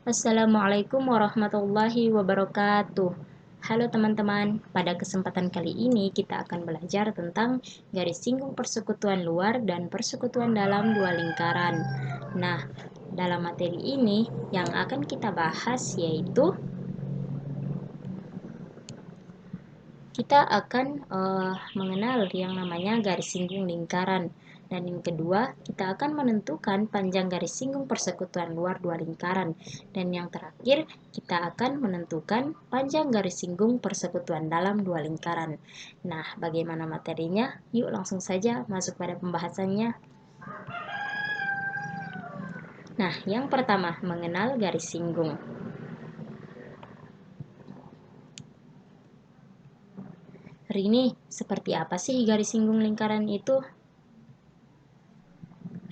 Assalamualaikum warahmatullahi wabarakatuh. Halo teman-teman, pada kesempatan kali ini kita akan belajar tentang garis singgung persekutuan luar dan persekutuan dalam dua lingkaran. Nah, dalam materi ini yang akan kita bahas yaitu kita akan mengenal yang namanya garis singgung lingkaran. Dan yang kedua, kita akan menentukan panjang garis singgung persekutuan luar dua lingkaran. Dan yang terakhir, kita akan menentukan panjang garis singgung persekutuan dalam dua lingkaran. Nah, bagaimana materinya? Yuk langsung saja masuk pada pembahasannya. Nah, yang pertama, mengenal garis singgung. Rini, seperti apa sih garis singgung lingkaran itu?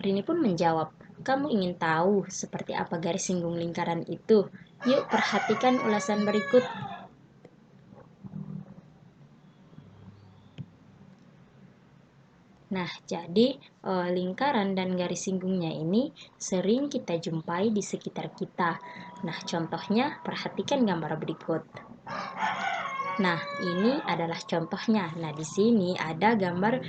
Rini pun menjawab, "Kamu ingin tahu seperti apa garis singgung lingkaran itu? Yuk perhatikan ulasan berikut." Nah, jadi lingkaran dan garis singgungnya ini sering kita jumpai di sekitar kita. Nah, contohnya perhatikan gambar berikut. Nah, ini adalah contohnya. Nah, di sini ada gambar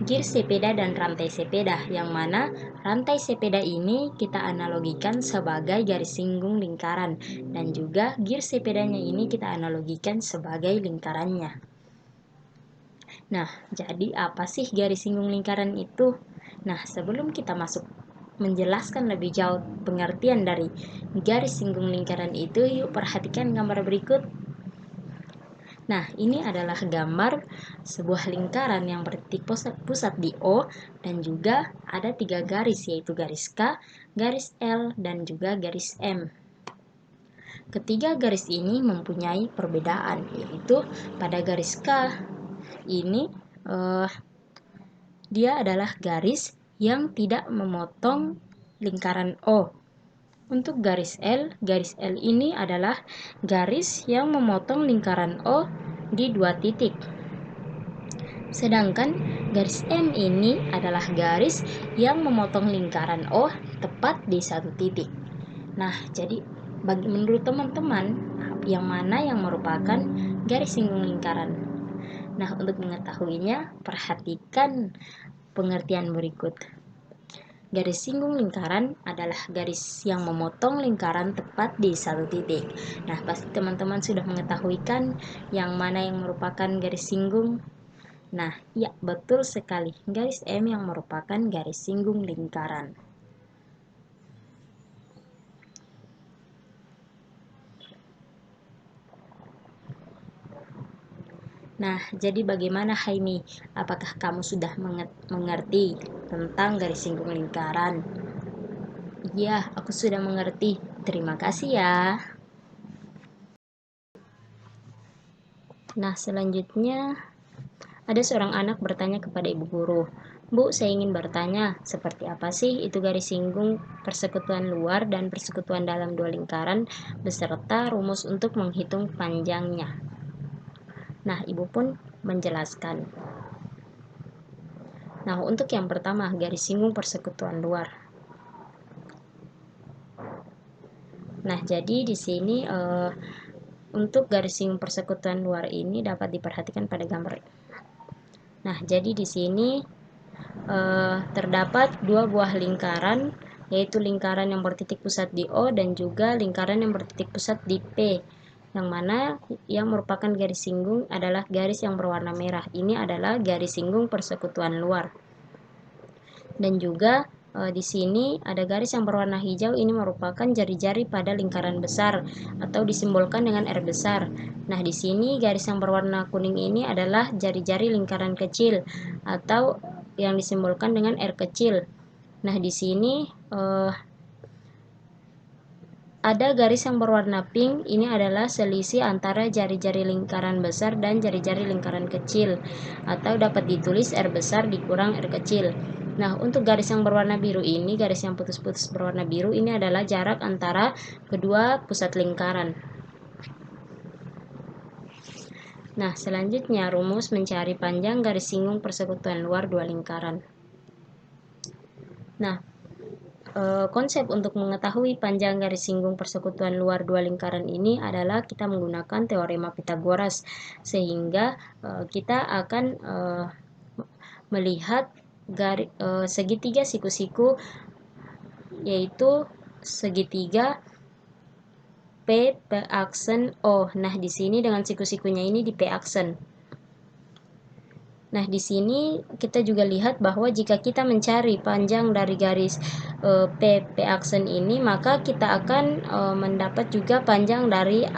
gir sepeda dan rantai sepeda, yang mana rantai sepeda ini kita analogikan sebagai garis singgung lingkaran, dan juga gir sepedanya ini kita analogikan sebagai lingkarannya. Nah, jadi apa sih garis singgung lingkaran itu? Nah, sebelum kita masuk menjelaskan lebih jauh pengertian dari garis singgung lingkaran itu, yuk perhatikan gambar berikut. Nah, ini adalah gambar sebuah lingkaran yang bertitik pusat di O, dan juga ada 3 garis, yaitu garis K, garis L, dan juga garis M. Ketiga garis ini mempunyai perbedaan, yaitu pada garis K ini dia adalah garis yang tidak memotong lingkaran O. Untuk garis L ini adalah garis yang memotong lingkaran O di 2 titik. Sedangkan garis M ini adalah garis yang memotong lingkaran O tepat di 1 titik. Nah, jadi menurut teman-teman, yang mana yang merupakan garis singgung lingkaran? Nah, untuk mengetahuinya, perhatikan pengertian berikut. Garis singgung lingkaran adalah garis yang memotong lingkaran tepat di 1 titik. Nah, pasti teman-teman sudah mengetahui kan yang mana yang merupakan garis singgung? Nah, ya, betul sekali. Garis M yang merupakan garis singgung lingkaran. Nah, jadi bagaimana Haimi? Apakah kamu sudah mengerti tentang garis singgung lingkaran? Iya, aku sudah mengerti. Terima kasih ya. Nah, selanjutnya ada seorang anak bertanya kepada ibu guru, "Bu, saya ingin bertanya, seperti apa sih itu garis singgung persekutuan luar dan persekutuan dalam dua lingkaran beserta rumus untuk menghitung panjangnya?" Nah, ibu pun menjelaskan. Nah, untuk yang pertama, garis singgung persekutuan luar. Nah, jadi di sini untuk garis singgung persekutuan luar ini dapat diperhatikan pada gambar. Nah, jadi di sini terdapat 2 buah lingkaran, yaitu lingkaran yang bertitik pusat di O dan juga lingkaran yang bertitik pusat di P, yang mana yang merupakan garis singgung adalah garis yang berwarna merah. Ini adalah garis singgung persekutuan luar. Dan juga di sini ada garis yang berwarna hijau, ini merupakan jari-jari pada lingkaran besar atau disimbolkan dengan R besar. Nah, di sini garis yang berwarna kuning ini adalah jari-jari lingkaran kecil atau yang disimbolkan dengan R kecil. Nah, di sini ada garis yang berwarna pink, ini adalah selisih antara jari-jari lingkaran besar dan jari-jari lingkaran kecil, atau dapat ditulis R besar dikurang R kecil. Nah, untuk garis yang berwarna biru ini, garis yang putus-putus berwarna biru, ini adalah jarak antara kedua pusat lingkaran. Nah, selanjutnya rumus mencari panjang garis singgung persekutuan luar dua lingkaran. Nah, konsep untuk mengetahui panjang garis singgung persekutuan luar dua lingkaran ini adalah kita menggunakan teorema Pythagoras, sehingga kita akan melihat segitiga siku-siku, yaitu segitiga P aksen O. Nah, di sini dengan siku-sikunya ini di P aksen. Nah, di sini kita juga lihat bahwa jika kita mencari panjang dari garis P aksen ini, maka kita akan mendapat juga panjang dari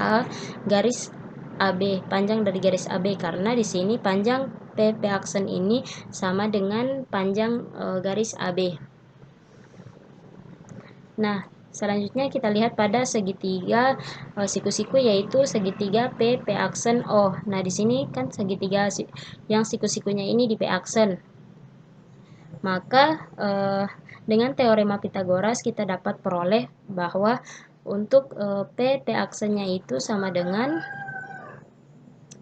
garis AB, panjang dari garis AB, karena di sini panjang P aksen ini sama dengan panjang garis AB. Nah, selanjutnya kita lihat pada segitiga siku-siku, yaitu segitiga P aksen O. Nah, di sini kan segitiga yang siku-sikunya ini di P aksen. Maka dengan teorema Pythagoras kita dapat peroleh bahwa untuk P aksennya itu sama dengan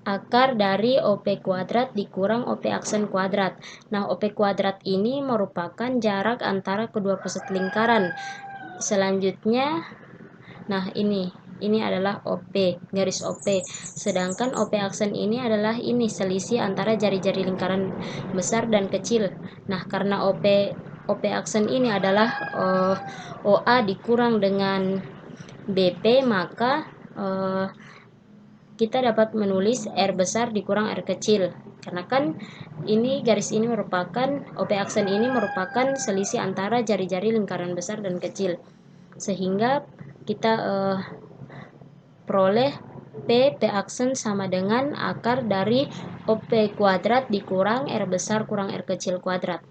akar dari OP kuadrat dikurang OP aksen kuadrat. Nah, OP kuadrat ini merupakan jarak antara kedua pusat lingkaran. Selanjutnya, nah ini adalah OP, garis OP. Sedangkan OP aksen ini adalah ini selisih antara jari-jari lingkaran besar dan kecil. Nah, karena OP aksen ini adalah OA dikurang dengan BP, maka kita dapat menulis R besar dikurang R kecil. Karena kan ini garis ini merupakan OP aksen ini merupakan selisih antara jari-jari lingkaran besar dan kecil. Sehingga kita peroleh P aksen sama dengan akar dari OP kuadrat dikurang R besar kurang R kecil kuadrat.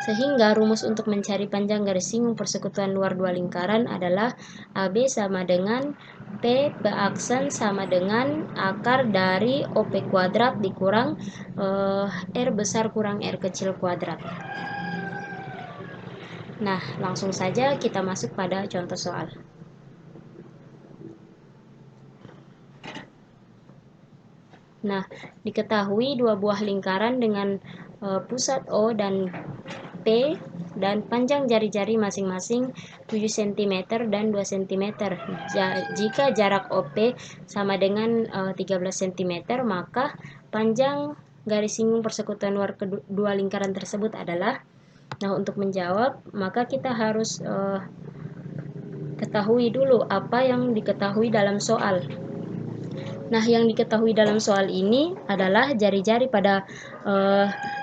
Sehingga rumus untuk mencari panjang garis singgung persekutuan luar dua lingkaran adalah AB sama dengan P aksen sama dengan akar dari OP kuadrat dikurang R besar kurang R kecil kuadrat. Nah, langsung saja kita masuk pada contoh soal. Nah, diketahui dua buah lingkaran dengan pusat O dan P dan panjang jari-jari masing-masing 7 cm dan 2 cm. Jika jarak OP sama dengan 13 cm, maka panjang garis singgung persekutuan luar kedua lingkaran tersebut adalah. Nah, untuk menjawab, maka kita harus ketahui dulu apa yang diketahui dalam soal. Nah, yang diketahui dalam soal ini adalah jari-jari pada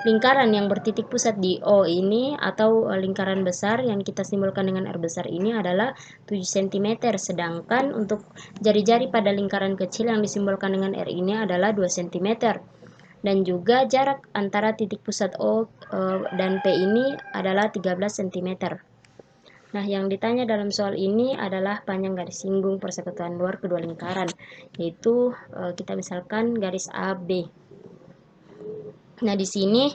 lingkaran yang bertitik pusat di O ini atau lingkaran besar yang kita simbolkan dengan R besar ini adalah 7 cm, sedangkan untuk jari-jari pada lingkaran kecil yang disimbolkan dengan R ini adalah 2 cm. Dan juga jarak antara titik pusat O dan P ini adalah 13 cm. Nah, yang ditanya dalam soal ini adalah panjang garis singgung persekutuan luar kedua lingkaran, yaitu kita misalkan garis AB. Nah, di sini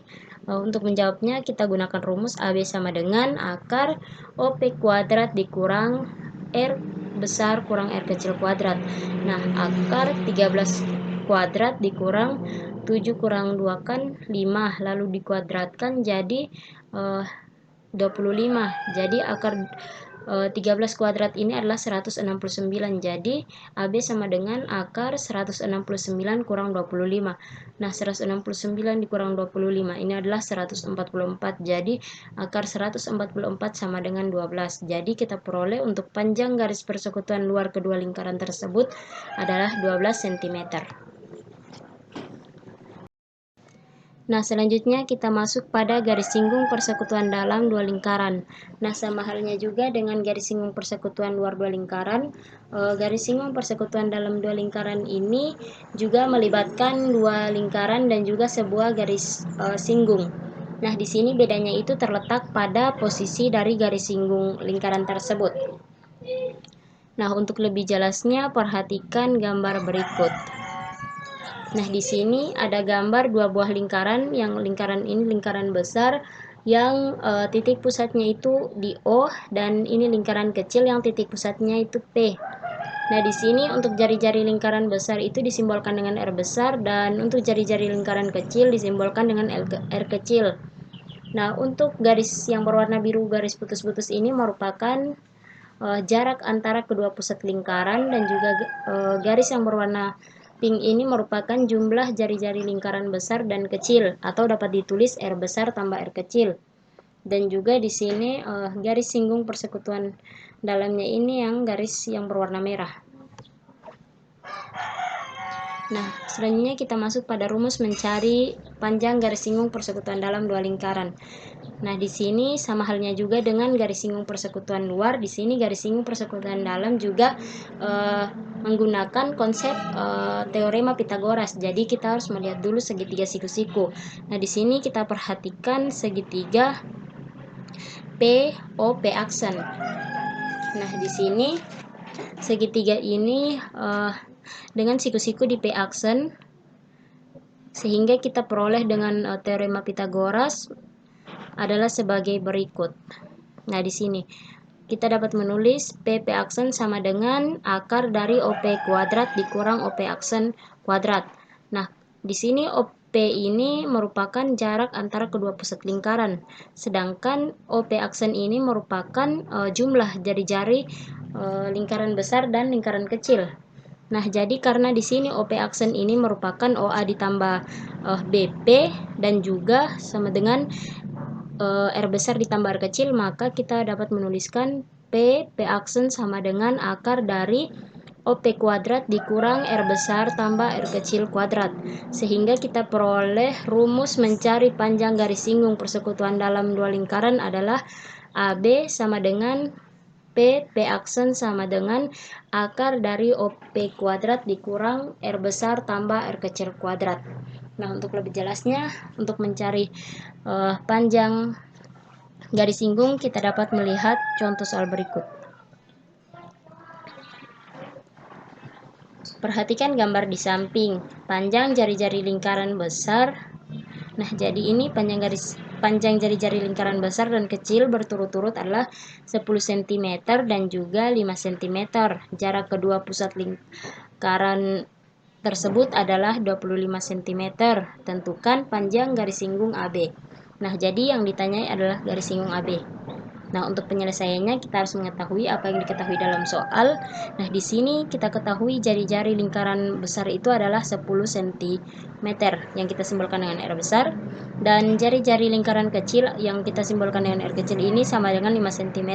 untuk menjawabnya kita gunakan rumus AB sama dengan akar OP kuadrat dikurang R besar kurang R kecil kuadrat. Nah, akar 13 kuadrat dikurang 7 kurang 2 kan 5, lalu dikuadratkan jadi 25. Jadi akar 13 kuadrat ini adalah 169. Jadi AB sama dengan akar 169 kurang 25. Nah, 169 dikurang 25 ini adalah 144. Jadi akar 144 sama dengan 12. Jadi kita peroleh untuk panjang garis persekutuan luar kedua lingkaran tersebut adalah 12 cm. Nah, selanjutnya kita masuk pada garis singgung persekutuan dalam dua lingkaran. Nah, sama halnya juga dengan garis singgung persekutuan luar dua lingkaran, garis singgung persekutuan dalam dua lingkaran ini juga melibatkan dua lingkaran dan juga sebuah garis singgung. Nah, di sini bedanya itu terletak pada posisi dari garis singgung lingkaran tersebut. Nah, untuk lebih jelasnya perhatikan gambar berikut. Nah, di sini ada gambar dua buah lingkaran, yang lingkaran ini lingkaran besar yang titik pusatnya itu di O, dan ini lingkaran kecil yang titik pusatnya itu P. Nah, di sini untuk jari-jari lingkaran besar itu disimbolkan dengan R besar, dan untuk jari-jari lingkaran kecil disimbolkan dengan R kecil. Nah, untuk garis yang berwarna biru, garis putus-putus ini merupakan jarak antara kedua pusat lingkaran, dan juga garis yang berwarna pink ini merupakan jumlah jari-jari lingkaran besar dan kecil, atau dapat ditulis R besar tambah R kecil. Dan juga di sini garis singgung persekutuan dalamnya ini yang garis yang berwarna merah. Nah, selanjutnya kita masuk pada rumus mencari panjang garis singgung persekutuan dalam dua lingkaran. Nah, di sini sama halnya juga dengan garis singgung persekutuan luar. Di sini garis singgung persekutuan dalam juga menggunakan konsep teorema Pitagoras. Jadi kita harus melihat dulu segitiga siku-siku. Nah, di sini kita perhatikan segitiga POP aksen. Nah, di sini segitiga ini dengan siku-siku di P aksen, sehingga kita peroleh dengan teorema Pitagoras adalah sebagai berikut. Nah, di sini kita dapat menulis PP aksen sama dengan akar dari OP kuadrat dikurang OP aksen kuadrat. Nah, di sini OP ini merupakan jarak antara kedua pusat lingkaran, sedangkan OP aksen ini merupakan jumlah jari-jari lingkaran besar dan lingkaran kecil. Nah, jadi karena di sini OP aksen ini merupakan OA ditambah BP dan juga sama dengan R besar ditambah R kecil, maka kita dapat menuliskan P aksen sama dengan akar dari OP kuadrat dikurang R besar tambah R kecil kuadrat. Sehingga kita peroleh rumus mencari panjang garis singgung persekutuan dalam dua lingkaran adalah AB sama dengan P aksen sama dengan akar dari OP kuadrat dikurang R besar tambah R kecil kuadrat. Nah, untuk lebih jelasnya, untuk mencari panjang garis singgung, kita dapat melihat contoh soal berikut. Perhatikan gambar di samping. Panjang jari-jari lingkaran besar. Nah, jadi ini panjang jari-jari lingkaran besar dan kecil berturut-turut adalah 10 cm dan juga 5 cm. Jarak kedua pusat lingkaran tersebut adalah 25 cm. Tentukan panjang garis singgung AB. Nah, jadi yang ditanyai adalah garis singgung AB. Nah, untuk penyelesaiannya kita harus mengetahui apa yang diketahui dalam soal. Nah, di sini kita ketahui jari-jari lingkaran besar itu adalah 10 cm yang kita simbolkan dengan R besar, dan jari-jari lingkaran kecil yang kita simbolkan dengan R kecil ini sama dengan 5 cm,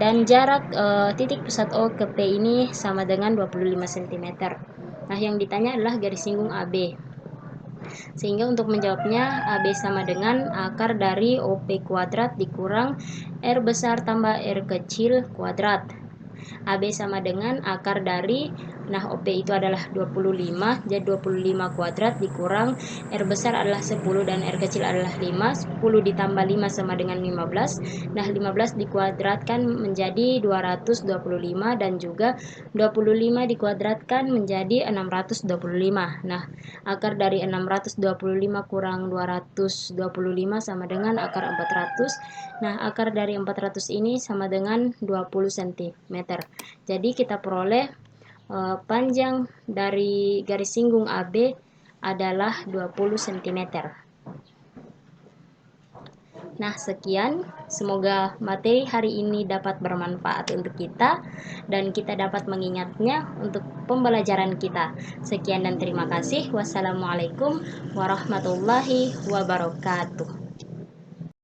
dan jarak titik pusat O ke P ini sama dengan 25 cm. Nah, yang ditanya adalah garis singgung AB. Sehingga untuk menjawabnya, AB sama dengan akar dari OP kuadrat dikurang R besar tambah R kecil kuadrat. AB sama dengan akar dari, nah OP itu adalah 25, jadi 25 kuadrat dikurang R besar adalah 10 dan R kecil adalah 5. 10 ditambah 5 sama dengan 15. Nah, 15 dikuadratkan menjadi 225, dan juga 25 dikuadratkan menjadi 625. Nah, akar dari 625 kurang 225 sama dengan akar 400. Nah, akar dari 400 ini sama dengan 20 cm. Jadi kita peroleh panjang dari garis singgung AB adalah 20 cm. Nah, sekian. Semoga materi hari ini dapat bermanfaat untuk kita dan kita dapat mengingatnya untuk pembelajaran kita. Sekian dan terima kasih. Wassalamualaikum warahmatullahi wabarakatuh.